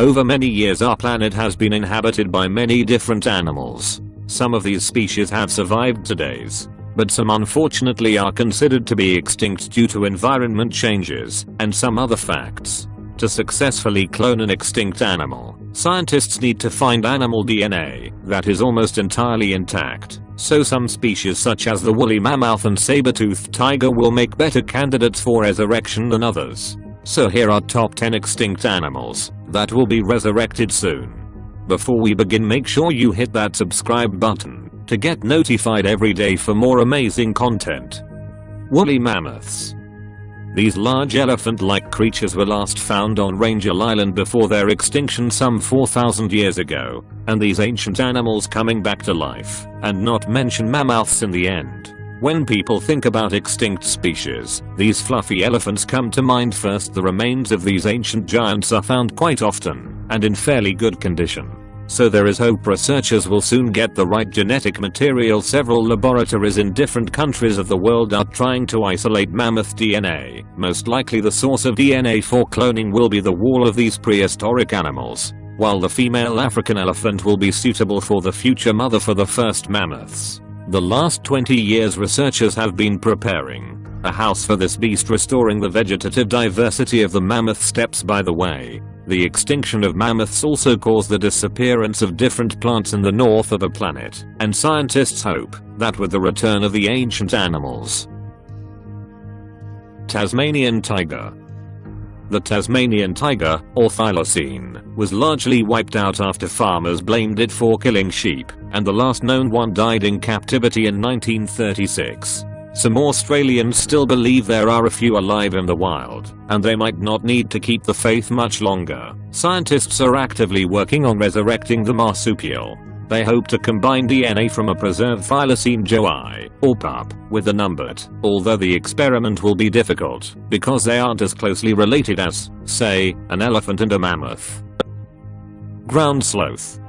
Over many years our planet has been inhabited by many different animals. Some of these species have survived today's, but some unfortunately are considered to be extinct due to environment changes and some other facts. To successfully clone an extinct animal, scientists need to find animal DNA that is almost entirely intact. So some species such as the woolly mammoth and saber-toothed tiger will make better candidates for resurrection than others. So here are top 10 extinct animals that will be resurrected soon. Before we begin, make sure you hit that subscribe button to get notified every day for more amazing content. Woolly mammoths. These large elephant-like creatures were last found on Rangel Island before their extinction some 4,000 years ago, and these ancient animals coming back to life, and not mention mammoths in the end. When people think about extinct species, these fluffy elephants come to mind first. The remains of these ancient giants are found quite often, and in fairly good condition. So there is hope researchers will soon get the right genetic material. Several laboratories in different countries of the world are trying to isolate mammoth DNA. Most likely the source of DNA for cloning will be the wool of these prehistoric animals, while the female African elephant will be suitable for the future mother for the first mammoths. The last 20 years researchers have been preparing a house for this beast, restoring the vegetative diversity of the mammoth steppes. By the way, the extinction of mammoths also caused the disappearance of different plants in the north of the planet, and scientists hope that with the return of the ancient animals. Tasmanian tiger. The Tasmanian tiger, or thylacine, was largely wiped out after farmers blamed it for killing sheep, and the last known one died in captivity in 1936. Some Australians still believe there are a few alive in the wild, and they might not need to keep the faith much longer. Scientists are actively working on resurrecting the marsupial. They hope to combine DNA from a preserved thylacine joey, or pup, with the numbered, although the experiment will be difficult, because they aren't as closely related as, say, an elephant and a mammoth. Ground sloth.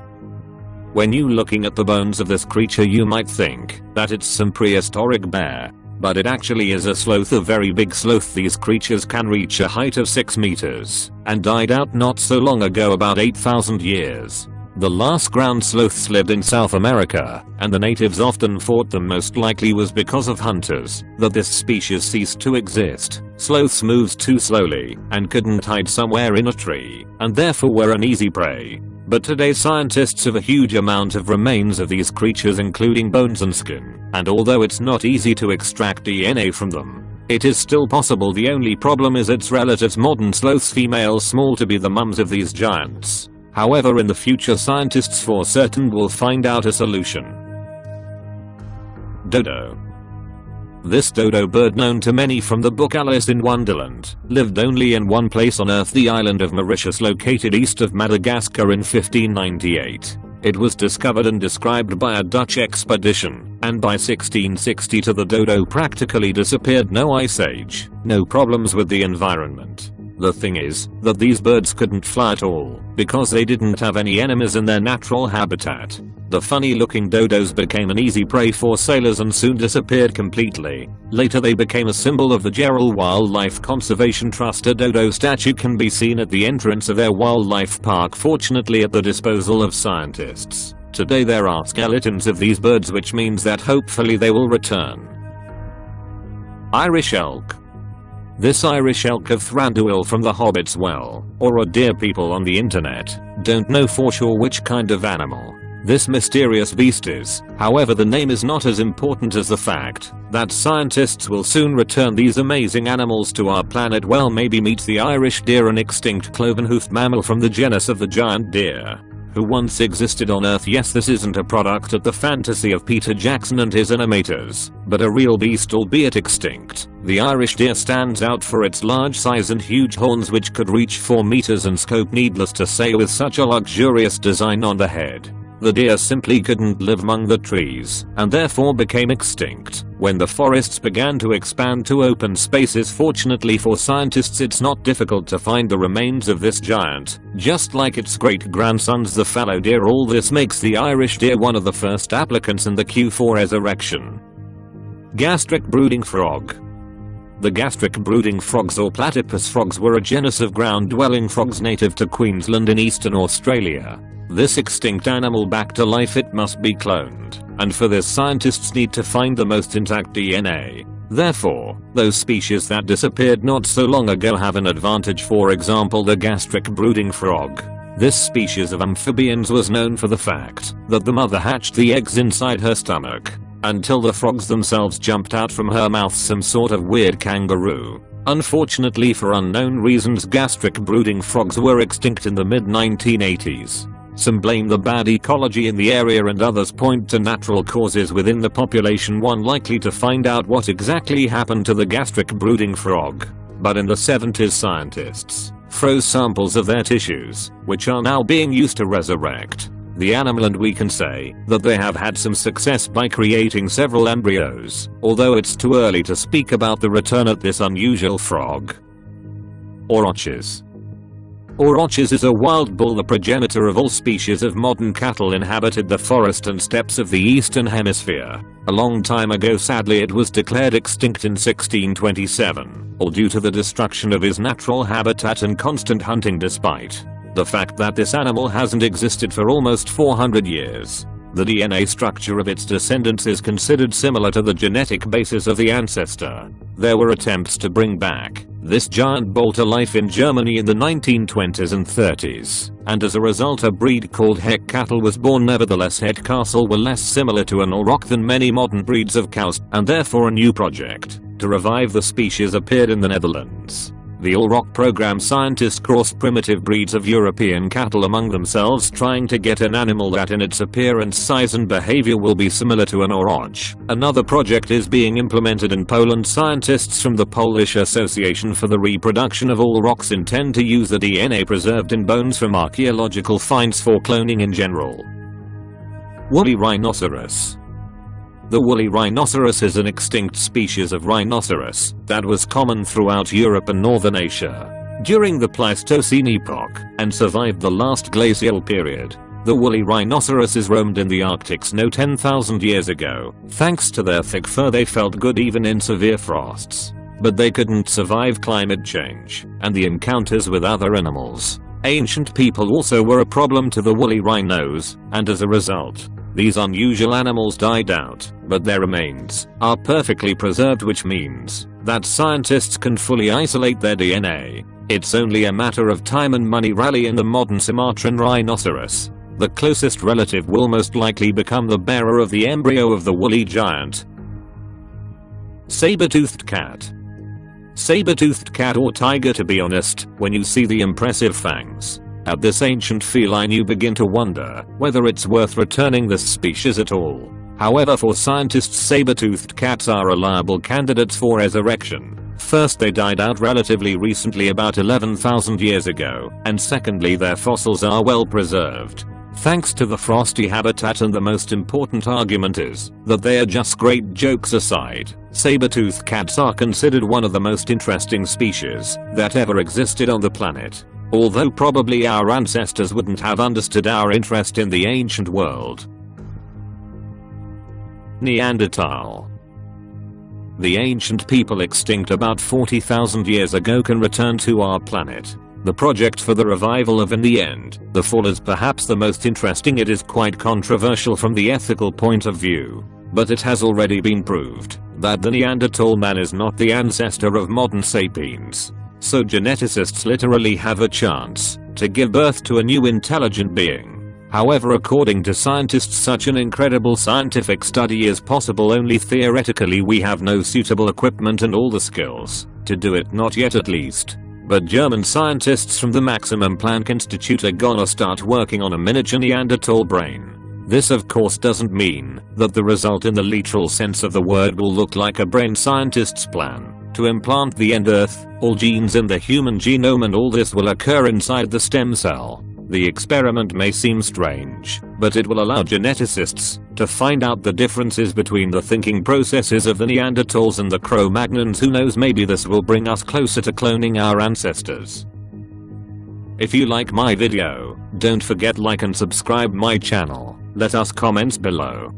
When you looking at the bones of this creature you might think that it's some prehistoric bear, but it actually is a sloth, a very big sloth. These creatures can reach a height of 6 meters, and died out not so long ago, about 8,000 years. The last ground sloths lived in South America, and the natives often fought them. Most likely was because of hunters that this species ceased to exist. Sloths moved too slowly and couldn't hide somewhere in a tree, and therefore were an easy prey. But today scientists have a huge amount of remains of these creatures, including bones and skin, and although it's not easy to extract DNA from them, it is still possible. The only problem is its relatives, modern sloths, females small to be the mums of these giants. However, in the future scientists for certain will find out a solution. Dodo. This dodo bird, known to many from the book Alice in Wonderland, lived only in one place on Earth, the island of Mauritius, located east of Madagascar, in 1598. It was discovered and described by a Dutch expedition, and by 1660 the dodo practically disappeared. No ice age, no problems with the environment. The thing is that these birds couldn't fly at all because they didn't have any enemies in their natural habitat. The funny looking dodos became an easy prey for sailors and soon disappeared completely. Later they became a symbol of the Gerald Wildlife Conservation Trust. A dodo statue can be seen at the entrance of their wildlife park, fortunately at the disposal of scientists. Today there are skeletons of these birds, which means that hopefully they will return. Irish elk. This Irish elk of Thranduil from The Hobbit's Well, or a deer. People on the internet don't know for sure which kind of animal this mysterious beast is. However, the name is not as important as the fact that scientists will soon return these amazing animals to our planet. Well, maybe meet the Irish deer, an extinct cloven-hoofed mammal from the genus of the giant deer, who once existed on Earth. Yes, this isn't a product of the fantasy of Peter Jackson and his animators, but a real beast, albeit extinct. The Irish deer stands out for its large size and huge horns, which could reach 4 meters in scope. Needless to say, with such a luxurious design on the head, the deer simply couldn't live among the trees, and therefore became extinct when the forests began to expand to open spaces. Fortunately for scientists, it's not difficult to find the remains of this giant, just like its great-grandsons, the fallow deer. All this makes the Irish deer one of the first applicants in the queue for resurrection. Gastric brooding frog. The gastric brooding frogs or platypus frogs were a genus of ground-dwelling frogs native to Queensland in eastern Australia. This extinct animal back to life, it must be cloned, and for this scientists need to find the most intact DNA. Therefore, those species that disappeared not so long ago have an advantage, for example the gastric brooding frog. This species of amphibians was known for the fact that the mother hatched the eggs inside her stomach, until the frogs themselves jumped out from her mouth some sort of weird kangaroo. Unfortunately, for unknown reasons, gastric brooding frogs were extinct in the mid-1980s. Some blame the bad ecology in the area and others point to natural causes within the population. One likely to find out what exactly happened to the gastric brooding frog. But in the 70s, scientists froze samples of their tissues, which are now being used to resurrect the animal, and we can say that they have had some success by creating several embryos, although it's too early to speak about the return of this unusual frog. Aurochs. Aurochs is a wild bull. The progenitor of all species of modern cattle inhabited the forest and steppes of the eastern hemisphere. A long time ago, sadly, it was declared extinct in 1627, all due to the destruction of his natural habitat and constant hunting, despite the fact that this animal hasn't existed for almost 400 years. The DNA structure of its descendants is considered similar to the genetic basis of the ancestor. There were attempts to bring back this giant bull to life in Germany in the 1920s and 30s, and as a result a breed called Heck cattle was born. Nevertheless, Heck cattle were less similar to an auroch than many modern breeds of cows, and therefore a new project to revive the species appeared in the Netherlands. The auroch program scientists crossed primitive breeds of European cattle among themselves, trying to get an animal that in its appearance, size and behavior will be similar to an auroch. Another project is being implemented in Poland. Scientists from the Polish Association for the Reproduction of Aurochs intend to use the DNA preserved in bones from archaeological finds for cloning in general. Woolly rhinoceros. The woolly rhinoceros is an extinct species of rhinoceros that was common throughout Europe and northern Asia during the Pleistocene epoch and survived the last glacial period. The woolly rhinoceroses roamed in the Arctic snow 10,000 years ago. Thanks to their thick fur, they felt good even in severe frosts. But they couldn't survive climate change and the encounters with other animals. Ancient people also were a problem to the woolly rhinos, and as a result, these unusual animals died out, but their remains are perfectly preserved, which means that scientists can fully isolate their DNA. It's only a matter of time and money. Rally in the modern Sumatran rhinoceros. The closest relative will most likely become the bearer of the embryo of the woolly giant. Saber-toothed cat. Saber-toothed cat or tiger. To be honest, when you see the impressive fangs at this ancient feline, you begin to wonder whether it's worth returning this species at all. However, for scientists, saber-toothed cats are reliable candidates for resurrection. First, they died out relatively recently, about 11,000 years ago, and secondly, their fossils are well preserved thanks to the frosty habitat, and the most important argument is that they are just great. Jokes aside, saber-toothed cats are considered one of the most interesting species that ever existed on the planet. Although probably our ancestors wouldn't have understood our interest in the ancient world. Neanderthal. The ancient people extinct about 40,000 years ago can return to our planet. The project for the revival of In the End, The Fall is perhaps the most interesting. It is quite controversial from the ethical point of view, but it has already been proved that the Neanderthal man is not the ancestor of modern sapiens. So geneticists literally have a chance to give birth to a new intelligent being. However, according to scientists, such an incredible scientific study is possible only theoretically. We have no suitable equipment and all the skills to do it, not yet at least. But German scientists from the Maximum Planck Institute are gonna start working on a miniature Neanderthal brain. This of course doesn't mean that the result in the literal sense of the word will look like a brain. Scientists plan to implant the end earth, all genes in the human genome, and all this will occur inside the stem cell. The experiment may seem strange, but it will allow geneticists to find out the differences between the thinking processes of the Neanderthals and the Cro-Magnons. Who knows, maybe this will bring us closer to cloning our ancestors. If you like my video, don't forget like and subscribe my channel. Let us comments below.